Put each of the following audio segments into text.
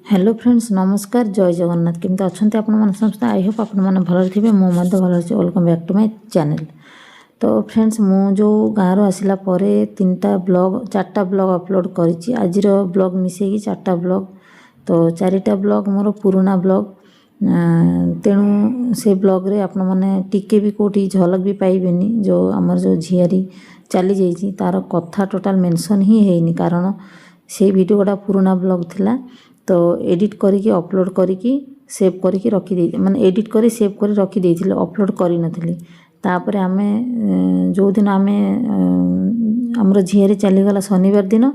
Hello friends नमस्कार जय जगन्नाथ केमती अच्छा आपण समस्त आई होप आपण मैंने भल थे मुझे भल अच्छे welcome back to my channel. तो फ्रेंड्स मु जो गाँव आसला तीनटा ब्लॉग चार्टा ब्लॉग अपलोड करी आज ब्लॉग मिसेगी चार्टा ब्लॉग। तो चारिटा ब्लॉग मोर पुराना ब्लॉग तेणु से ब्लॉग रे आपण मैंने टिके भी कोटी झलक भी पाइबेनी जो आमर जो झियारी चली जाइए तार कथा टोटाल मेंशन ही है कारण से वीडियो गोटा पुराना ब्लॉग थिला। तो एडिट करके अपलोड करके सेव करके रखी दे माने एडिट करी सेव कर रखी देथिले अपलोड करी नथिली। तापर आमे जो दिन आमे हमर झियारी चली गला शनिवार दिन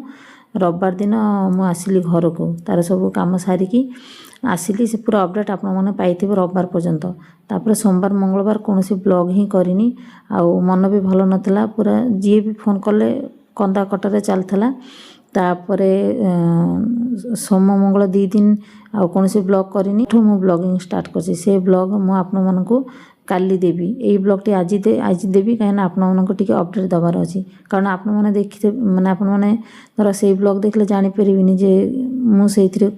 रविवार दिन मु आसिली घर को तार सब काम सारिकी आसिली से पूरा अपडेट आपण माने पाइथिबे रविवार पर्यंत। तापर सोमवार मंगलवार कोनोसी ब्लॉग ही करिनी आउ मन भी भलो नथला पूरा जी भी फोन कले कंदा कटारे चलथला। तापरे सोम मंगल दी दिन आ कौन से ब्लॉग करनी मु ब्लॉगिंग स्टार्ट करछि से ब्लॉग मु आपण मानकु काली देवी यही ब्लॉग टी आज देवी कहीं आपण मानक टिके अपडेट दबार अच्छी कारण आपण मैंने देखते माने आपण मैंने धर से ब्लॉग देखले जानी परिबिनी जे मु सेथिरे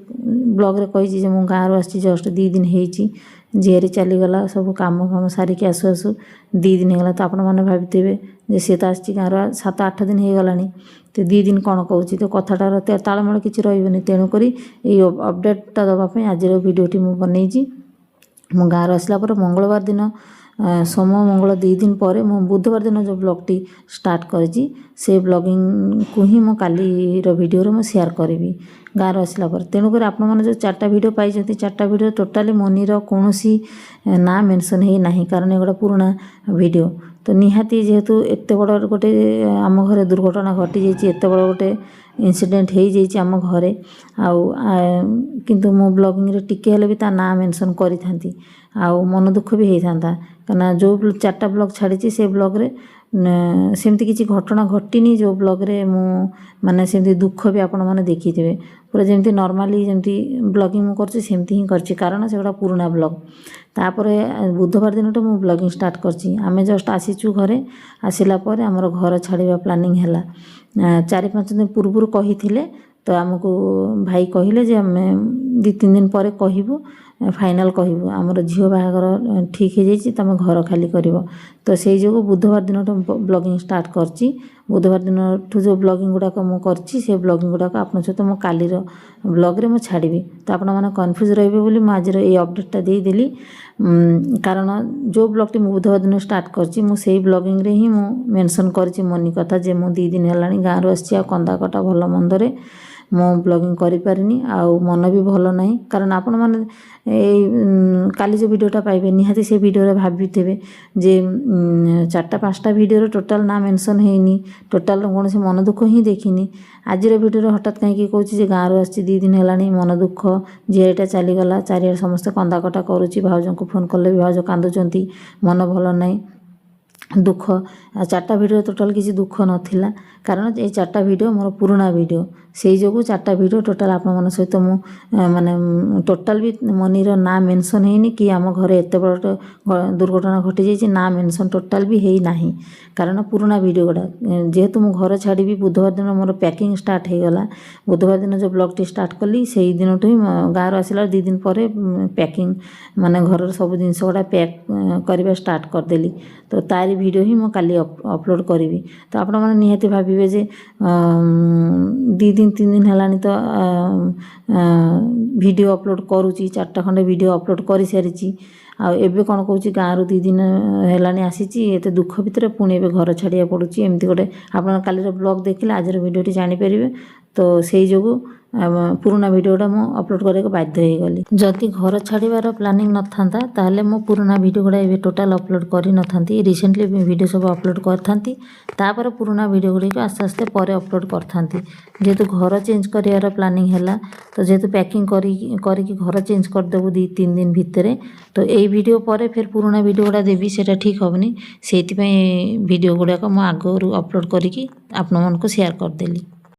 ब्लॉग रे कहि जे मु गाँव आसी जस्ट 2 दिन हेची झियारी चलीगला सब काम सारिकी आसु आसु 2 दिन होगा। तो आपण मैंने भावते जे सी तो आसी गाँव 7-8 दिन हो गलानी तो 2 दिन कौन कहूँ तो कथाटार तालमेल किसी रही तेणुक अपडेटा दवाई आज भिडियोटी मुझे बनई मो गाँव आसला मंगलवार दिन सोम मंगल 2 दिन पर मु बुधवार दिन जो ब्लॉगटी स्टार्ट करी से ब्लॉगिंग को ही मो काली वीडियो मु शेयर करी गाँव आसला तेणुक आपण मैंने जो 4टा वीडियो पाई 4टा वीडियो टोटाली मनीर कौन ना मेंशन है ना कारण एगोटा पुराना वीडियो। तो निहाती जेहेतु एत बड़ गोटे आम घरे दुर्घटना घटी जाइए एत बड़ गोटे इनसीडेंट हो जाइए आम घरे किंतु मो ब्लॉगिंग रे टिके हेले भी ता ना मेंशन करी थांती आउ मन दुख भी होता कहना जो 4टा ब्लॉग छाड़ी से ब्लॉग रे सेमती किसी घटना घटीनी जो ब्लॉग रे मु माने सेमती दुख भी आपण माने देखिथिबे पूरा जेमती नॉर्मली जेमती ब्लॉगिंग मु करछि सेमती ही करछि कारण सेगोटा पुराना ब्लॉग। तापरे बुधवार दिन तो मु ब्लॉगिंग स्टार्ट करछि आमे जस्ट आसीचु घरे आसिला पर हमर घर छाड़िबा प्लानिंग हैला 4-5 दिन पूर्व कहिथिले तो आमको भाई कहले जे आमे 2-3 दिन पर कहबू फाइनल कहबू आमर झील बाहागर ठीक हो जाइए तुम घर खाली कर। तो से जो बुधवार दिन ब्लॉगिंग स्टार्ट करची बुधवार दिन जो ब्लॉगिंग गुड़ाक मुझे से ब्लॉगिंग गुड़ाक आप सहित मो कालीर ब्लॉग रे छाड़ी। तो आपण मैंने कन्फ्यूज रे आज ये अपडेटा देदेली कारण जो ब्लॉग टी बुधवार दिन स्टार्ट करची मु से ब्लॉगिंग रे ही मु मेंशन करची मनी कथा जे मु 2 दिन है गाँव आसी आ कंदा कटा भल मंदरे मो ब्लॉगिंग करि पारिनी आउ मन भी भल नहीं कारण आपण माने काली जो वीडियोटा पाइबे निहाती से वीडियो रे भाबिथिबे जे 4-5टा वीडियो रे टोटाल ना मेंशन हेनी टोटाल कौन से मन दुख ही देखिनी आज वीडियो रे हठात कहीं कहूँ जे गाँव आसी 2 दिन है मन दुख झीलटा चलीगला चारियार समस्ते कंदा कटा करुच्ची भाउज को फोन कले भी भाउज कांदुचंती मन भल नहीं दुख 4टा वीडियो टोटाल किसी दुख नथिला कारण ये 4टा वीडियो मोर पुराना वीडियो से जो 4टा वीडियो टोटाल आप मन सहित मु माने टोटाल भी मनीर ना मेंशन है कि आम घरे एत बड़ दुर्घटना घटी जाइए ना मेंशन टोटाल भी है ना कारण पुराना वीडियो गुड़ा जेहेतु मु घर छाड़ी बुधवार दिन मोर पैकिंग स्टार्ट हो गला बुधवार दिन जो ब्लॉग टी स्टार्ट कली से दिन टू ही गाँव आसला 2 दिन पर पैकिंग माने घर सब जिनस गुड़ा पैक करवा स्टार्ट करदेली। तो तारी वीडियो ही मैं काली अपलोड करी। तो आपण मैंने निहाती भाविबे जे 2 दिन 3 दिन है तो वीडियो अपलोड करुच्ची 4टा खंडे वीडियो अपलोड कर सारी आबे कौन कहूँ गाँव 2 दिन है आसी एत दुख भितर पुणी घर छाड़िया पड़ुची एमती गोटे आप कालीर ब्लॉग देखिले आज वीडियोटी जानीपर। तो से जो पुराना वीडियोटा मु अपलोड करने को बाध्य हो गली जदि घर छाड़बार प्लानिंग न था ताहले मो पुराना वीडियो गुड़ा ये टोटाल अपलोड करी न थांती रिसेंटली वीडियो सब अपलोड करथांती तापर पुराना वीडियो गुड़ी को आस्ते आस्ते पर अपलोड करथांती जेहेतु घर चेंज करार प्लानिंग है तो जेहेतु पैकिंग करी घर चेंज करदेबू 2-3 दिन भितर तो यही वीडियो पर फिर पुराना वीडियो गुड़ा देवी सेटा ठीक हेनी से वीडियो गुड़ाक मु आगरू अपलोड करी आपण मानक शेयर करदेली।